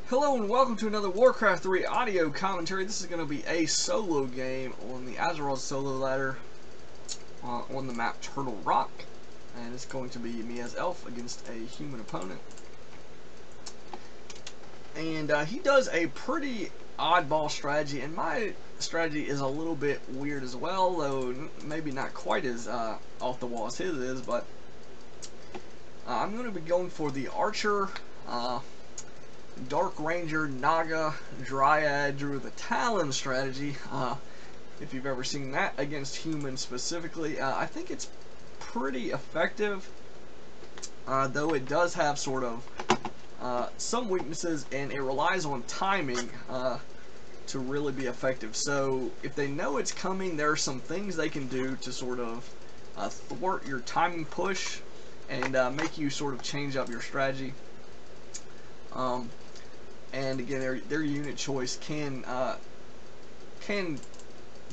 Hello and welcome to another Warcraft 3 audio commentary. This is going to be a solo game on the Azeroth solo ladder on the map Turtle Rock. And it's going to be me as Elf against a human opponent. And he does a pretty oddball strategy, and my strategy is a little bit weird as well, though maybe not quite as off the wall as his is, but I'm going to be going for the Archer, Dark Ranger, Naga, Dryad, Druid the Talon strategy. If you've ever seen that against humans specifically, I think it's pretty effective, though it does have sort of some weaknesses, and it relies on timing to really be effective. So if they know it's coming, there are some things they can do to sort of thwart your timing push and make you sort of change up your strategy. And again, their unit choice can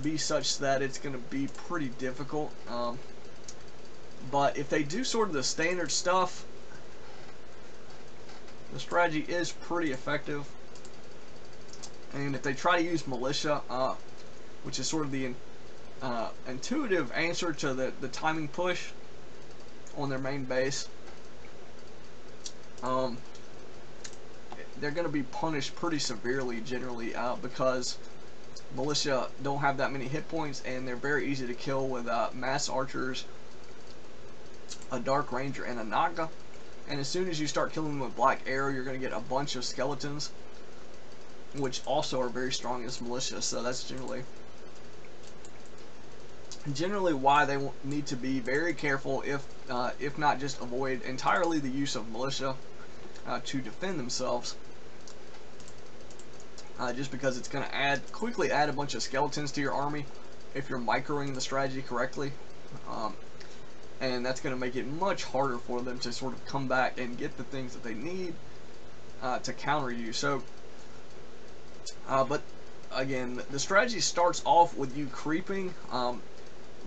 be such that it's going to be pretty difficult. But if they do sort of the standard stuff, the strategy is pretty effective. And if they try to use militia, which is sort of the intuitive answer to the timing push on their main base, they're going to be punished pretty severely generally, because militia don't have that many hit points, and they're very easy to kill with mass archers, a Dark Ranger, and a Naga. And as soon as you start killing them with Black Arrow, you're going to get a bunch of skeletons, which also are very strong as militia. So that's generally why they need to be very careful, if not just avoid entirely the use of militia to defend themselves. Just because it's going to quickly add a bunch of skeletons to your army if you're microing the strategy correctly, and that's going to make it much harder for them to sort of come back and get the things that they need to counter you. So, but again, the strategy starts off with you creeping.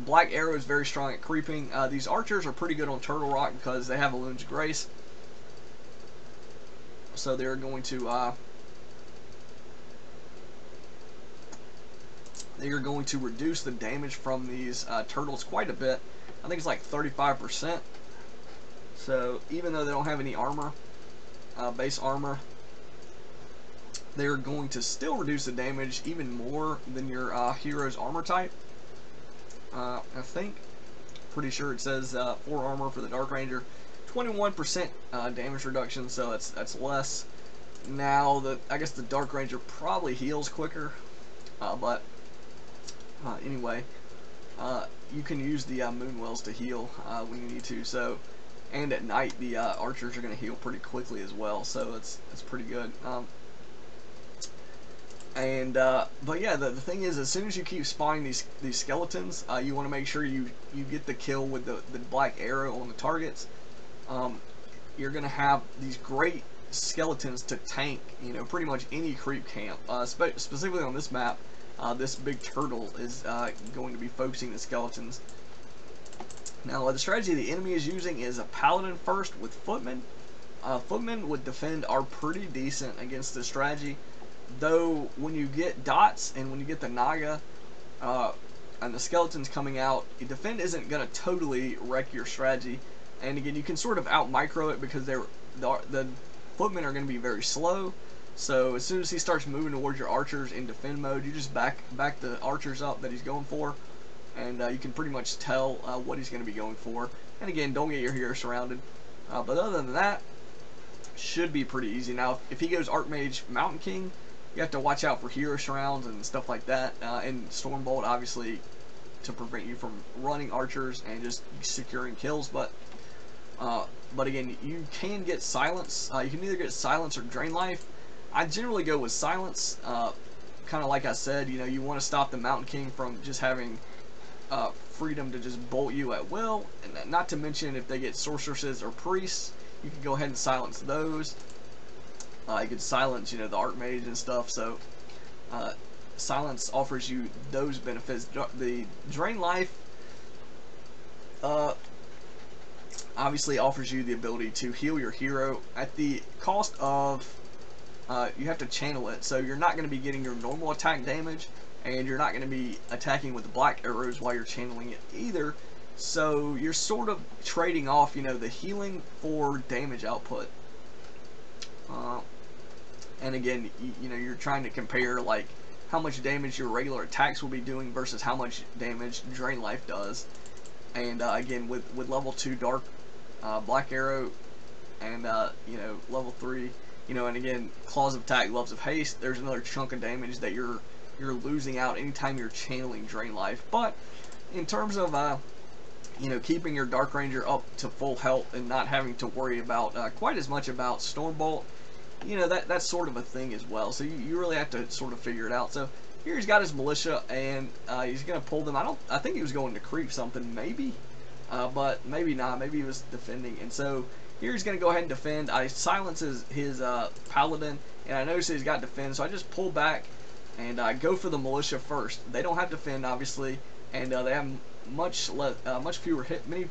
Black Arrow is very strong at creeping. These archers are pretty good on Turtle Rock because they have Elun's Grace, so they're going to reduce the damage from these turtles quite a bit. I think it's like 35%. So even though they don't have any armor, base armor, they're going to still reduce the damage even more than your hero's armor type. I think, pretty sure it says 4 armor for the Dark Ranger, 21% damage reduction, so that's less. Now I guess the Dark Ranger probably heals quicker, but anyway, you can use the Moon Wells to heal when you need to. So, and at night the archers are going to heal pretty quickly as well. So it's pretty good. But yeah, the thing is, as soon as you keep spawning these skeletons, you want to make sure you get the kill with the Black Arrow on the targets. You're going to have these great skeletons to tank, pretty much any creep camp, specifically on this map. This big turtle is going to be focusing the skeletons. Now, the strategy the enemy is using is a Paladin first with Footmen. Footmen with Defend are pretty decent against this strategy, though when you get dots and when you get the Naga and the skeletons coming out, Defend isn't going to totally wreck your strategy. And again, you can sort of out micro it because the Footmen are going to be very slow. So as soon as he starts moving towards your archers in defend mode, you just back the archers up that he's going for, and you can pretty much tell what he's going to be going for. And again, don't get your hero surrounded. But other than that, should be pretty easy. Now, if he goes Archmage Mountain King, you have to watch out for hero surrounds and stuff like that, and Stormbolt obviously to prevent you from running archers and just securing kills. But again, you can get silence. You can either get silence or drain life. I generally go with silence, kind of like I said, you want to stop the Mountain King from just having freedom to just bolt you at will, and not to mention if they get sorceresses or priests, you can go ahead and silence those. You could silence, the Archmage and stuff, so silence offers you those benefits. The drain life obviously offers you the ability to heal your hero at the cost of you have to channel it. So you're not going to be getting your normal attack damage, and you're not going to be attacking with the black arrows while you're channeling it either. So you're sort of trading off, you know, the healing for damage output. And again, you know, you're trying to compare like how much damage your regular attacks will be doing versus how much damage Drain Life does. And again, with level 2 Dark Black Arrow and you know, level 3, you know, and again, Claws of Attack, Gloves of Haste, there's another chunk of damage that you're losing out anytime you're channeling Drain Life. But in terms of you know, keeping your Dark Ranger up to full health and not having to worry about quite as much about Stormbolt, you know, that's sort of a thing as well. So you really have to sort of figure it out. So here he's got his militia, and he's going to pull them. I think he was going to creep something, maybe, but maybe not. Maybe he was defending. And so here he's going to go ahead and defend. I silence his paladin, and I notice he's got defend, so I just pull back and go for the militia first. They don't have defend, obviously, and they have much fewer hit. They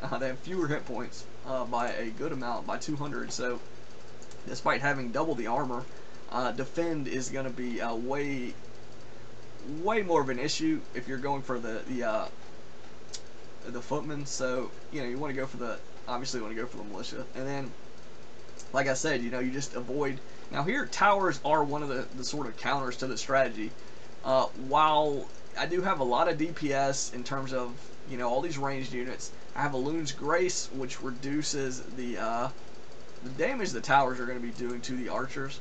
have fewer hit points by a good amount, by 200. So despite having double the armor, defend is going to be way more of an issue if you're going for the footmen. So you know, you want to go for the militia, and then like I said, you know, you just avoid. Now here, towers are one of the sort of counters to the strategy. While I do have a lot of DPS in terms of, you know, all these ranged units, I have a Loon's Grace, which reduces the damage the towers are going to be doing to the archers,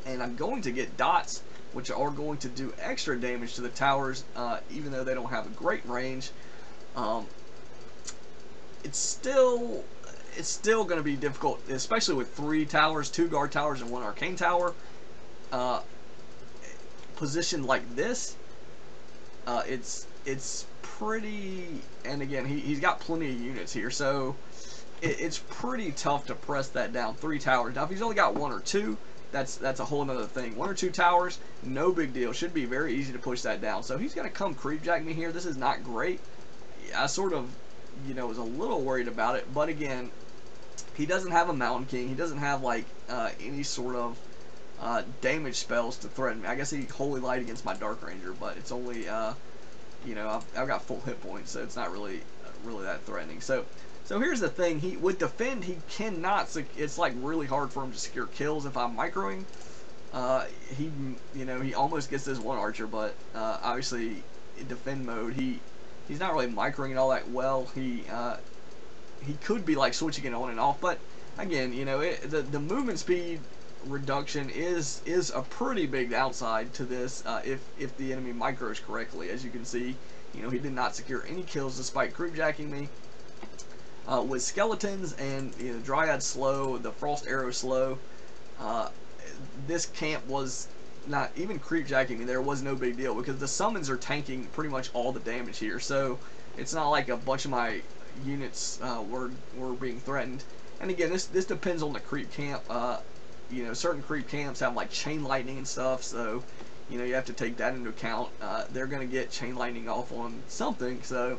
and I'm going to get dots, which are going to do extra damage to the towers, even though they don't have a great range. It's still going to be difficult, especially with 3 towers, 2 guard towers and 1 arcane tower. Positioned like this, it's pretty. And again, he's got plenty of units here, so it's pretty tough to press that down. 3 towers. Now, if he's only got 1 or 2, that's a whole other thing. 1 or 2 towers, no big deal. Should be very easy to push that down. So he's gonna come creepjack me here. This is not great. I sort of, you know, was a little worried about it, but again, he doesn't have a Mountain King. He doesn't have like any sort of damage spells to threaten me. I guess he Holy Light against my Dark Ranger, but it's only you know, I've got full hit points, so it's not really that threatening. So here's the thing: with defend, he cannot. It's like really hard for him to secure kills if I'm microing. He almost gets this 1 archer, but obviously in defend mode, he's not really microing it all that well. He could be like switching it on and off, but again, you know, the movement speed reduction is a pretty big downside to this if the enemy micros correctly. As you can see, you know, he did not secure any kills despite creepjacking me. With skeletons and, you know, Dryad slow, the Frost Arrow slow, this camp was not even creepjacking me. There was no big deal because the summons are tanking pretty much all the damage here. So it's not like a bunch of my units were being threatened. And again, this depends on the creep camp. You know, certain creep camps have like chain lightning and stuff, so you know, you have to take that into account. They're gonna get chain lightning off on something. So,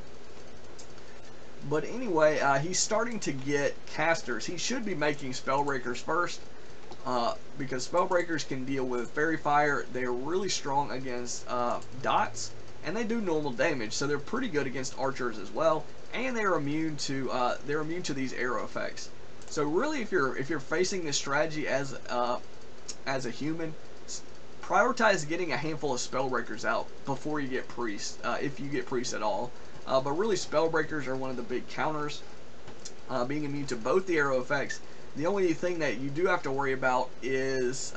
but anyway, he's starting to get casters. He should be making Spellbreakers first, because Spellbreakers can deal with Fairy Fire. They are really strong against dots, and they do normal damage, so they're pretty good against archers as well. And they're immune to these arrow effects. So really, if you're facing this strategy as a human, prioritize getting a handful of Spellbreakers out before you get Priest, if you get Priest at all. But really, Spellbreakers are one of the big counters, being immune to both the arrow effects. The only thing that you do have to worry about is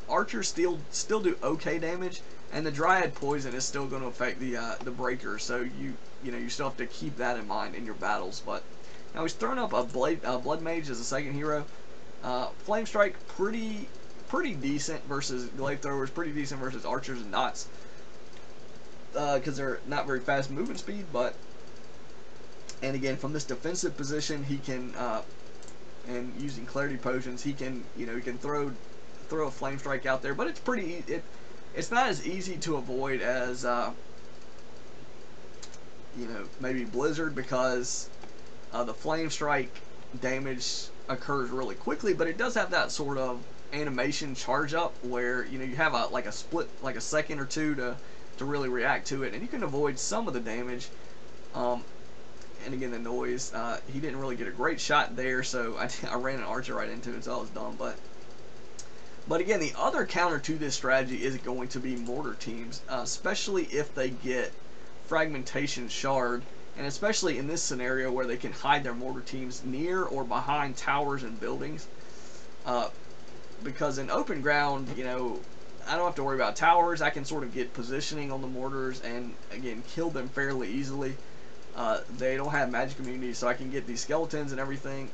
archers still do okay damage, and the Dryad Poison is still going to affect the breakers. So you still have to keep that in mind in your battles. But now he's throwing up a Blood Mage as a second hero. Flame Strike, pretty decent versus Glaive Throwers, pretty decent versus archers and dots, because they're not very fast movement speed. But, and again, from this defensive position, he can, and using Clarity Potions, he can throw a Flame Strike out there. But it's it's not as easy to avoid as maybe Blizzard, because the Flame Strike damage occurs really quickly, but it does have that sort of animation charge up where you have a split, like a second or two to really react to it, and you can avoid some of the damage. And again, the noise. He didn't really get a great shot there, so I ran an archer right into it, so I was dumb. But again, the other counter to this strategy is going to be mortar teams, especially if they get fragmentation shard, and especially in this scenario where they can hide their mortar teams near or behind towers and buildings. Because in open ground, I don't have to worry about towers. I can sort of get positioning on the mortars and, again, kill them fairly easily. They don't have magic immunity, so I can get these skeletons and everything.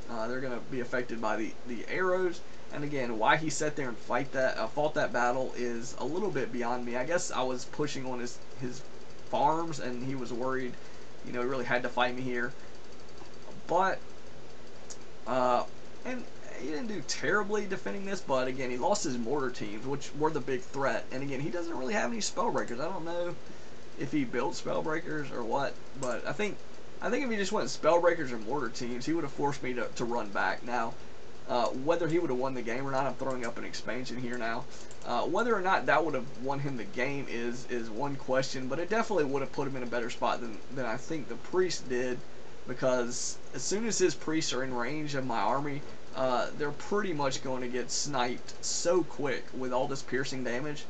They're going to be affected by the arrows. And again, why he sat there and fought that battle is a little bit beyond me. I guess I was pushing on his farms, and he was worried, he really had to fight me here. But, and he didn't do terribly defending this, but again, he lost his mortar teams, which were the big threat. And again, he doesn't really have any spell breakers. I don't know if he built spell breakers or what, but I think if he just went spell breakers or mortar teams, he would have forced me to run back. Now, whether he would have won the game or not, I'm throwing up an expansion here now. Whether or not that would have won him the game is one question, but it definitely would have put him in a better spot than I think the priest did, because as soon as his priests are in range of my army, they're pretty much going to get sniped so quick with all this piercing damage,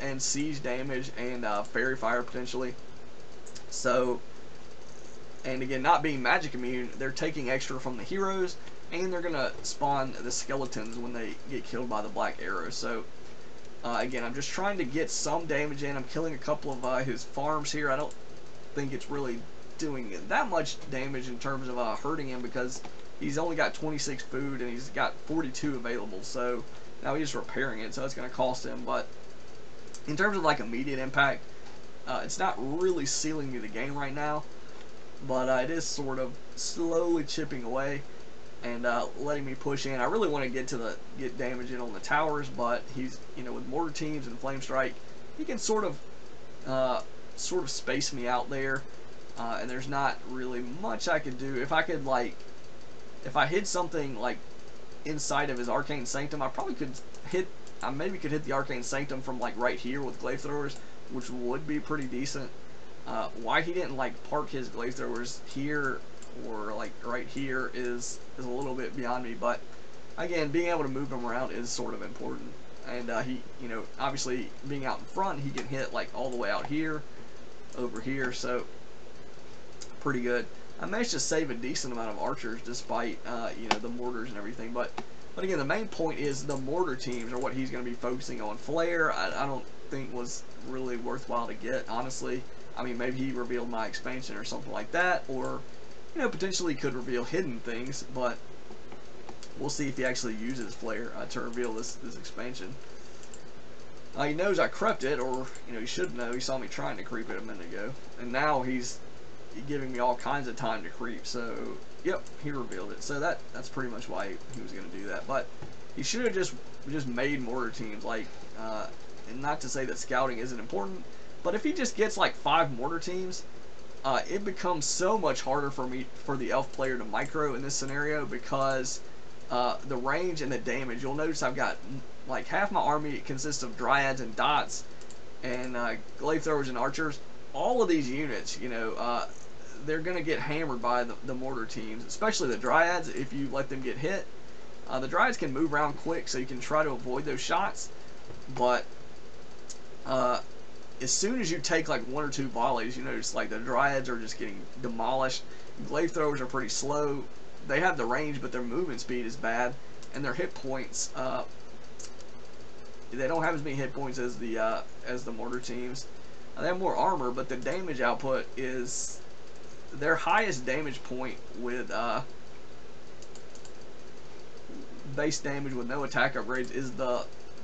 and siege damage, and fairy fire potentially. So, and again, not being magic immune, they're taking extra from the heroes, and they're going to spawn the skeletons when they get killed by the black arrows. So, again, I'm just trying to get some damage in. I'm killing a couple of his farms here. I don't think it's really doing that much damage in terms of hurting him, because he's only got 26 food and he's got 42 available. So now he's repairing it, so it's going to cost him. But in terms of like immediate impact, it's not really sealing me the game right now, but it is sort of slowly chipping away and letting me push in. I really want to get damage in on the towers, but he's, with mortar teams and flame strike, he can sort of space me out there, and there's not really much I could do. If I hid something like inside of his arcane sanctum, I probably could hit. I maybe could hit the arcane sanctum from like right here with glaive throwers, which would be pretty decent. Why he didn't like park his glaive throwers here or like right here is a little bit beyond me. But again, being able to move him around is sort of important. And he, obviously being out in front, he can hit like all the way out here, over here. So pretty good. I managed to save a decent amount of archers despite the mortars and everything. But again, the main point is the mortar teams are what he's going to be focusing on. Flare, I don't think was really worthwhile to get, honestly. I mean, maybe he revealed my expansion or something like that, or potentially could reveal hidden things, but we'll see if he actually uses Flare to reveal this expansion. He knows I crept it, or he should know. He saw me trying to creep it a minute ago, and now he's giving me all kinds of time to creep. So yep, he revealed it. So that's pretty much why he was going to do that. But he should have just made mortar teams, like, and not to say that scouting isn't important, but if he just gets like 5 mortar teams, it becomes so much harder for the elf player to micro in this scenario, because the range and the damage. You'll notice I've got like half my army consists of dryads and dots and glaive throwers and archers. All of these units, they're going to get hammered by the mortar teams, especially the dryads if you let them get hit. The dryads can move around quick, so you can try to avoid those shots, but as soon as you take like 1 or 2 volleys, you notice like the dryads are just getting demolished. Glaive throwers are pretty slow. They have the range, but their movement speed is bad, and their hit points, they don't have as many hit points as the mortar teams. They have more armor, but the damage output is their highest damage point with base damage with no attack upgrades is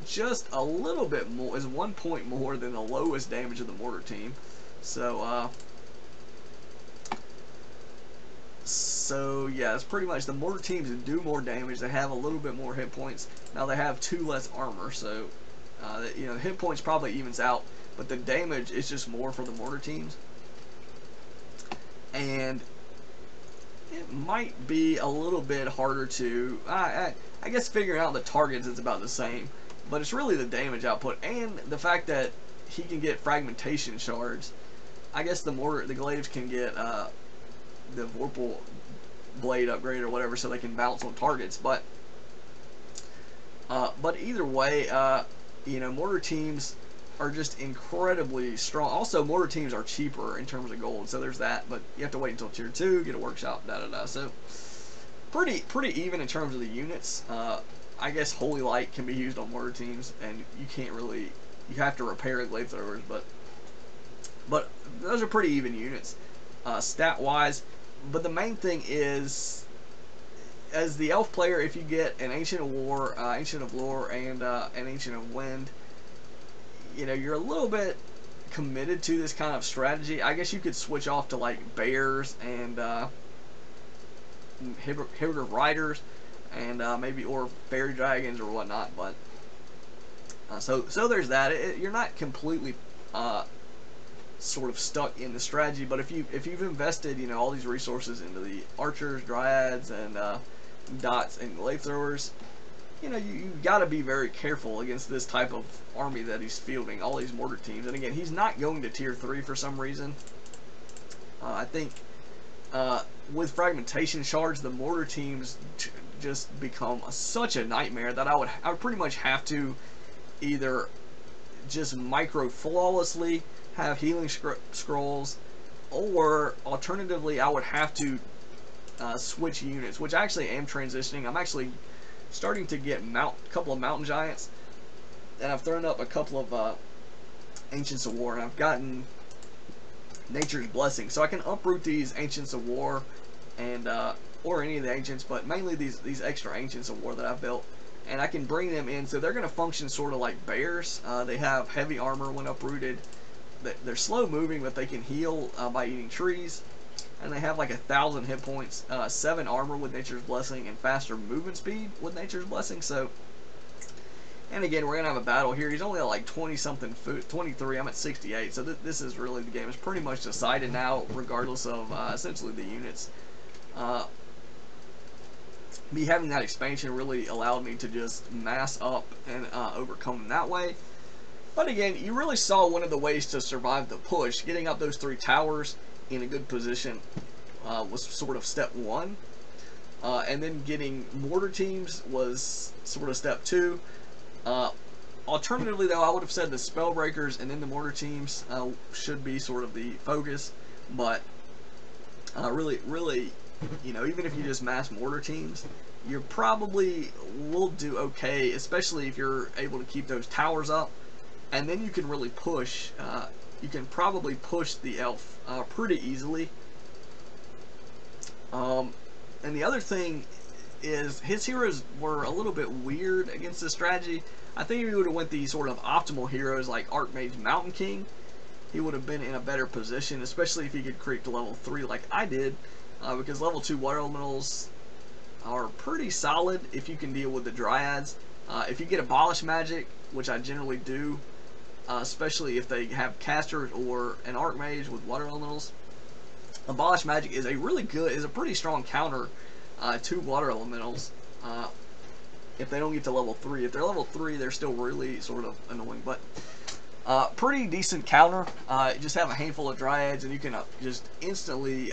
just a little bit more, is 1 point more than the lowest damage of the mortar team. So yeah, it's pretty much the mortar teams do more damage. They have a little bit more hit points. Now they have 2 less armor, so the hit points probably evens out, but the damage is just more for the mortar teams. And it might be a little bit harder to, I guess figuring out the targets is about the same, but it's really the damage output and the fact that he can get fragmentation shards. I guess the glaives can get the Vorpal blade upgrade or whatever, so they can bounce on targets. But either way, you know, mortar teams are just incredibly strong. Also, mortar teams are cheaper in terms of gold, so there's that. But you have to wait until tier 2, get a workshop, da da da. So pretty even in terms of the units. I guess Holy Light can be used on mortar teams, and you can't really, you have to repair glaive throwers, but those are pretty even units, stat wise. But the main thing is, as the elf player, if you get an Ancient of War, Ancient of Lore, and an Ancient of Wind, you know, you're a little bit committed to this kind of strategy. I guess you could switch off to like bears and Hybrid of Riders, and maybe, or fairy dragons or whatnot. But so there's that. You're not completely sort of stuck in the strategy, but if you've invested, you know, all these resources into the archers, dryads, and dots and glaive throwers, you know, you got to be very careful against this type of army that he's fielding, all these mortar teams. And again, he's not going to tier 3 for some reason. I think with fragmentation shards, the mortar teams just become such a nightmare that I would pretty much have to either just micro flawlessly have healing scrolls, or alternatively I would have to switch units, which I actually am transitioning. I'm actually starting to get a couple of mountain giants, and I've thrown up a couple of Ancients of War, and I've gotten Nature's Blessing, so I can uproot these Ancients of War and or any of the ancients, but mainly these extra Ancients of War that I've built, and I can bring them in. So they're going to function sort of like bears. They have heavy armor when uprooted. They're slow moving, but they can heal by eating trees, and they have like 1,000 hit points, 7 armor with Nature's Blessing, and faster movement speed with Nature's Blessing. So, and again, we're gonna have a battle here. He's only at like 20 something food, 23. I'm at 68. So this is really, the game is pretty much decided now, regardless of essentially the units. Me having that expansion really allowed me to just mass up and overcome them that way. But again, you really saw one of the ways to survive the push. Getting up those 3 towers in a good position was sort of step 1. And then getting mortar teams was sort of step 2. Alternatively, though, I would have said the Spellbreakers and then the mortar teams should be sort of the focus. But really, you know, even if you just mass mortar teams, you probably will do okay, especially if you're able to keep those towers up. And then you can really push, you can probably push the elf pretty easily. And the other thing is, his heroes were a little bit weird against this strategy. I think if he would have went the sort of optimal heroes like Archmage Mountain King, he would have been in a better position, especially if he could creep to level 3 like I did, because level 2 water elementals are pretty solid if you can deal with the dryads. If you get Abolish Magic, which I generally do, especially if they have casters or an Archmage with water elementals, Abolish Magic is a pretty strong counter to water elementals. If they don't get to level 3, if they're level 3, they're still really sort of annoying, but pretty decent counter. Just have a handful of dryads, and you can just instantly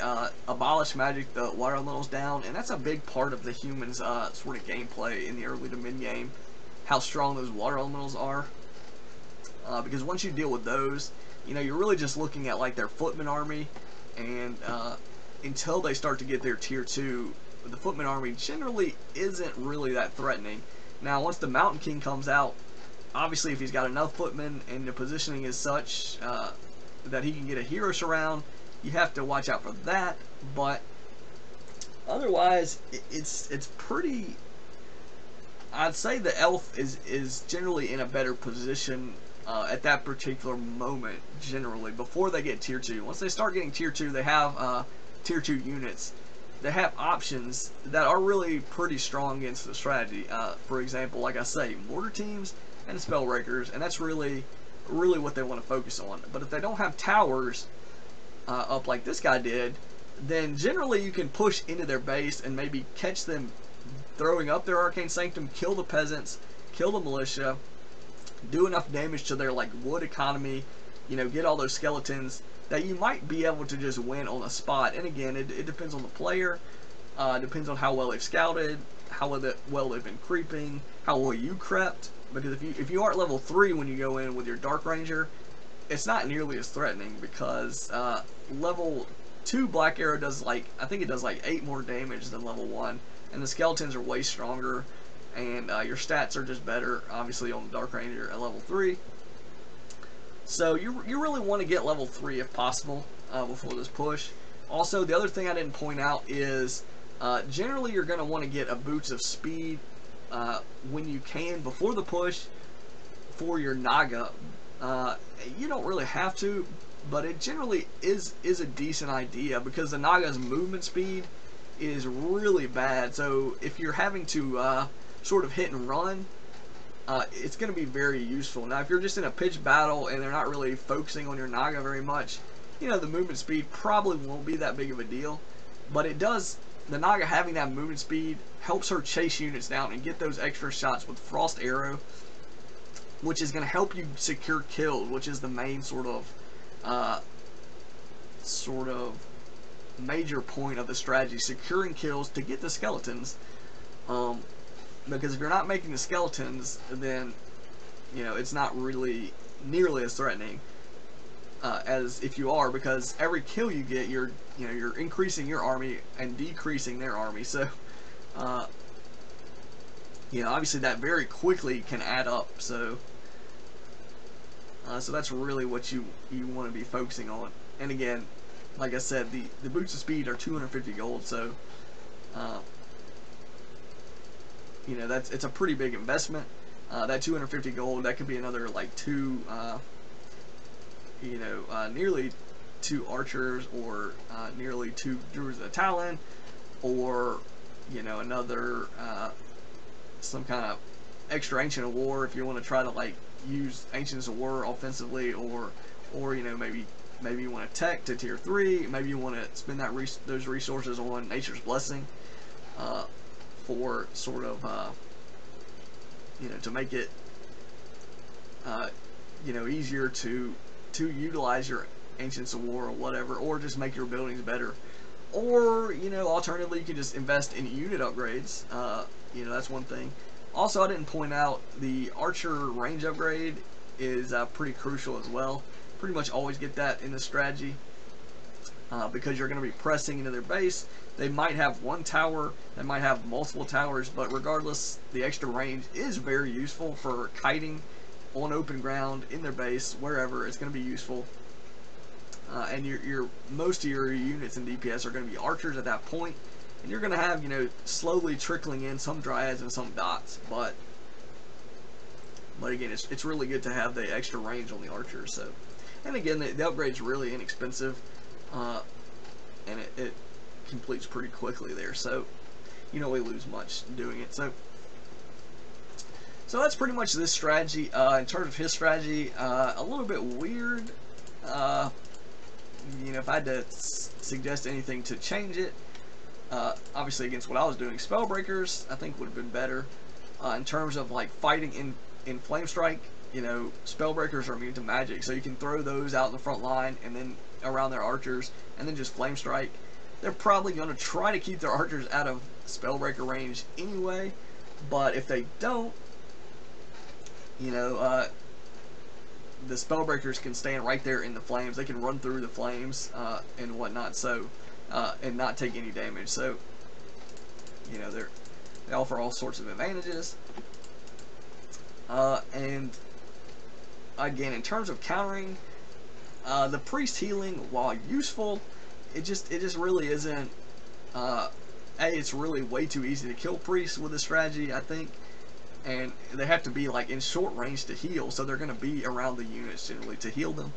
Abolish Magic the water elementals down, and that's a big part of the humans' sort of gameplay in the early to mid game. How strong those water elementals are. Because once you deal with those, you know, you're really just looking at like their footman army, and until they start to get their tier 2, the footman army generally isn't really that threatening. Now, once the Mountain King comes out, obviously if he's got enough footmen and the positioning is such that he can get a hero surround, you have to watch out for that. But otherwise, it's pretty. I'd say the elf is generally in a better position at that particular moment, generally, before they get tier 2. Once they start getting tier 2, they have tier 2 units. They have options that are really pretty strong against the strategy. For example, like I say, mortar teams and Spellbreakers, and that's really what they want to focus on. But if they don't have towers up like this guy did, then generally you can push into their base and maybe catch them throwing up their Arcane Sanctum, kill the peasants, kill the militia, do enough damage to their like wood economy, you know, get all those skeletons that you might be able to just win on the spot. And again, it depends on the player, depends on how well they've scouted, how well they've been creeping, how well you crept. Because if you aren't level 3 when you go in with your Dark Ranger, it's not nearly as threatening, because level 2 Black Arrow does like, I think it does like 8 more damage than level 1, and the skeletons are way stronger, and your stats are just better, obviously, on the Dark Ranger at level 3. So you really want to get level 3 if possible before this push. Also, the other thing I didn't point out is generally you're going to want to get a Boots of Speed when you can before the push for your Naga. You don't really have to, but it generally is a decent idea, because the Naga's movement speed is really bad. So if you're having to sort of hit and run, it's going to be very useful. Now, if you're just in a pitched battle and they're not really focusing on your Naga very much, you know, the movement speed probably won't be that big of a deal. But it does, the Naga having that movement speed helps her chase units down and get those extra shots with Frost Arrow, which is going to help you secure kills, which is the main sort of major point of the strategy, securing kills to get the skeletons. Because if you're not making the skeletons, then, you know, it's not really nearly as threatening as if you are, because every kill you get, you're increasing your army and decreasing their army. So you know, obviously that very quickly can add up. So so that's really what you want to be focusing on. And again, like I said, the Boots of Speed are 250 gold, so you know, it's a pretty big investment. That 250 gold, that could be another like nearly 2 archers, or nearly 2 Druids of the Talon, or, you know, another some kind of extra Ancient of War if you want to try to like use Ancients of War offensively, or you know, maybe you want to tech to tier 3, maybe you want to spend those resources on Nature's Blessing for sort of you know, to make it you know, easier to utilize your Ancients of War or whatever, or just make your buildings better. Or, you know, alternatively, you can just invest in unit upgrades. You know, that's one thing. Also, I didn't point out, the Archer range upgrade is pretty crucial as well. Pretty much always get that in the strategy, because you're going to be pressing into their base. They might have 1 tower, they might have multiple towers, but regardless, the extra range is very useful for kiting on open ground, in their base, wherever. It's going to be useful. And most of your units in DPS are going to be archers at that point, and you're going to have, you know, slowly trickling in some dryads and some dots, but again, it's really good to have the extra range on the archers. So, and again, the upgrade's really inexpensive, and it completes pretty quickly there, so you don't really lose much doing it. So that's pretty much this strategy. In terms of his strategy, a little bit weird. You know, if I had to suggest anything to change it, obviously against what I was doing, Spellbreakers I think would have been better. In terms of like fighting in Flame Strike, you know, Spellbreakers are immune to magic, so you can throw those out in the front line and then around their archers, and then just Flame Strike. They're probably going to try to keep their archers out of Spellbreaker range anyway, but if they don't, you know, the Spellbreakers can stand right there in the flames. They can run through the flames and whatnot, so and not take any damage. So, you know, they offer all sorts of advantages. And again, in terms of countering, the priest healing, while useful, it just really isn't. It's really way too easy to kill priests with this strategy, I think. And they have to be like in short range to heal, so they're going to be around the units generally to heal them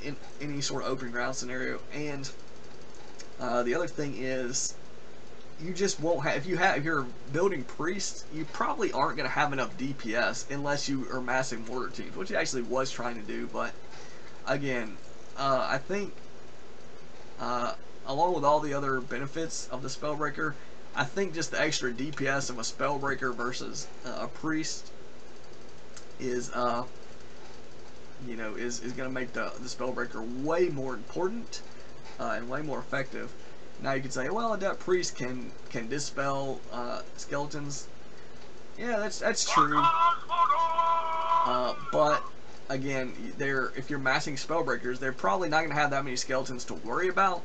in any sort of open ground scenario. And the other thing is, you just won't have, if you're building priests, you probably aren't going to have enough DPS unless you are massing mortar teams, which he actually was trying to do. But again, I think along with all the other benefits of the Spellbreaker, I think just the extra DPS of a Spellbreaker versus a Priest is you know, is going to make the Spellbreaker way more important and way more effective. Now you could say, well, Adept Priest can dispel skeletons. Yeah, that's true. But again, if you're massing Spellbreakers, they're probably not going to have that many skeletons to worry about.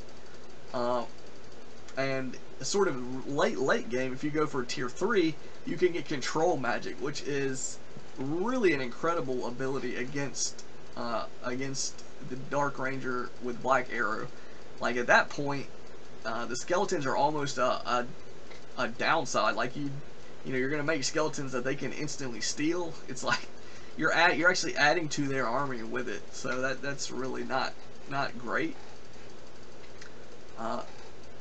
And sort of late game, if you go for tier 3, you can get control magic, which is really an incredible ability against the Dark Ranger with Black Arrow. Like at that point, the skeletons are almost a downside. Like you know, you're gonna make skeletons that they can instantly steal. It's like you're actually adding to their army with it. So that's really not great.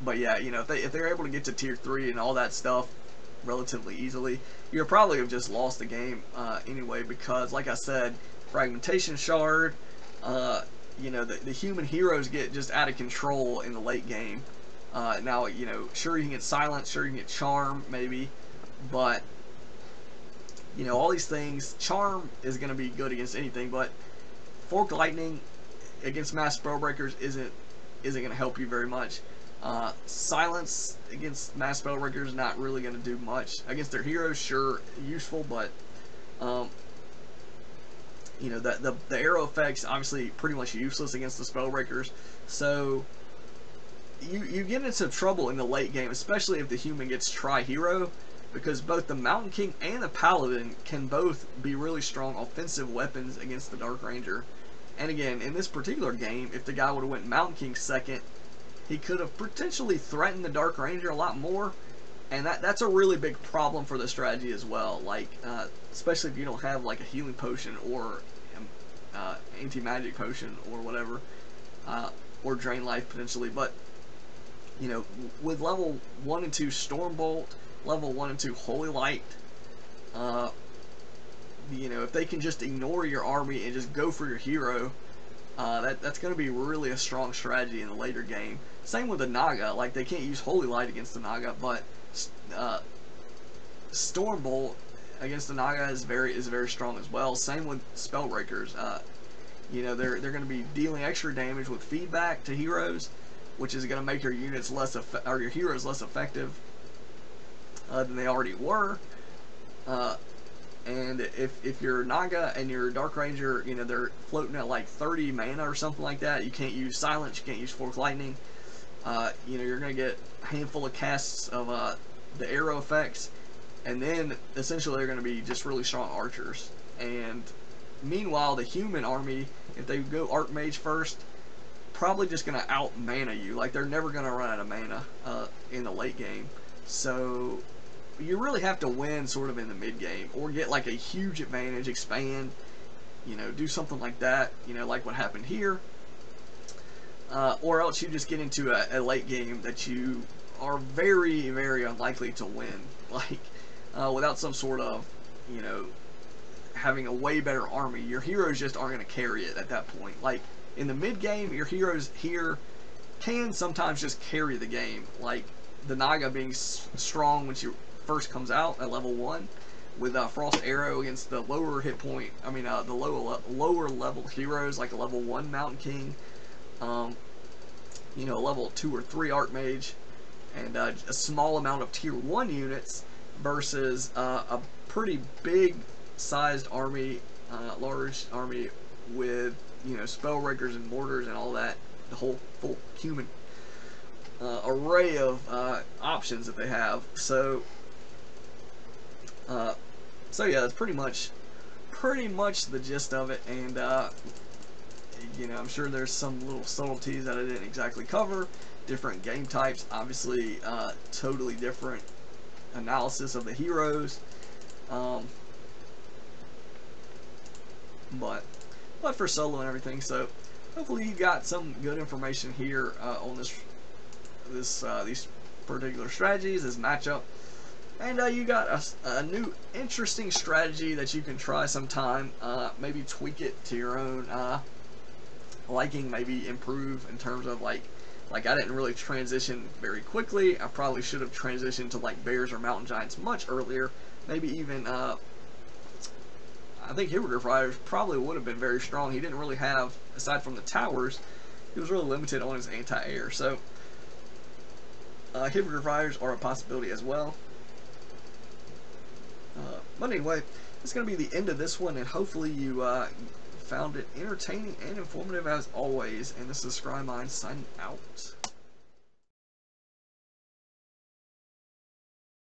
But yeah, you know, if they're able to get to tier 3 and all that stuff relatively easily, you'll probably have just lost the game anyway, because like I said, Fragmentation Shard, you know, the human heroes get just out of control in the late game. Now, you know, sure you can get Silence, sure you can get Charm maybe, but you know, all these things, Charm is going to be good against anything, but Forked Lightning against Mass Spellbreakers isn't going to help you very much. Silence against Mass Spellbreakers is not really going to do much. Against their heroes, sure, useful, but you know, the arrow effects obviously pretty much useless against the Spellbreakers. So you get into some trouble in the late game, especially if the human gets Tri-Hero, because both the Mountain King and the Paladin can both be really strong offensive weapons against the Dark Ranger. And again, in this particular game, if the guy would have went Mountain King second, he could have potentially threatened the Dark Ranger a lot more, and that's a really big problem for the strategy as well. Like, especially if you don't have like a healing potion or anti-magic potion or whatever, or drain life potentially. But you know, with level 1 and 2 Stormbolt, level 1 and 2 Holy Light, you know, if they can just ignore your army and just go for your hero, that's going to be really a strong strategy in the later game. Same with the Naga. Like, they can't use Holy Light against the Naga, but Stormbolt against the Naga is very strong as well. Same with Spellbreakers. You know, they're going to be dealing extra damage with feedback to heroes, which is going to make your units or your heroes less effective than they already were. And if your Naga and your Dark Ranger, you know, they're floating at like 30 mana or something like that, you can't use Silence, you can't use Forked Lightning, you know, you're going to get a handful of casts of the arrow effects, and then essentially they're going to be just really strong archers. And meanwhile, the human army, if they go Archmage first, probably just going to out-mana you. Like, they're never going to run out of mana in the late game. So you really have to win sort of in the mid game, or get like a huge advantage, expand, you know, do something like that, you know, like what happened here, or else you just get into a late game that you are very unlikely to win, like without some sort of, you know, having a way better army. Your heroes just aren't going to carry it at that point. Like in the mid game, your heroes here can sometimes just carry the game, like the Naga being strong when she first comes out at level 1, with Frost Arrow against the lower hit point, I mean the lower level heroes like a level 1 Mountain King, you know, level 2 or 3 Archmage, and a small amount of tier 1 units versus a pretty big sized army, large army with, you know, Spellbreakers and Mortars and all that, the whole full human array of options that they have. So yeah, that's pretty much the gist of it. And you know, I'm sure there's some little subtleties that I didn't exactly cover. Different game types, obviously, totally different analysis of the heroes. But for solo and everything. So hopefully you got some good information here on these particular strategies, this matchup, and you got a new interesting strategy that you can try sometime. Maybe tweak it to your own liking, maybe improve in terms of like Like, I didn't really transition very quickly. I probably should have transitioned to like bears or mountain giants much earlier. Maybe even I think Hippogriff Riders probably would have been very strong. He didn't really have, aside from the towers, he was really limited on his anti-air. So Hippogriff Riders are a possibility as well. But anyway, it's going to be the end of this one, and hopefully you found it entertaining and informative as always. And this is Scrymind signing out.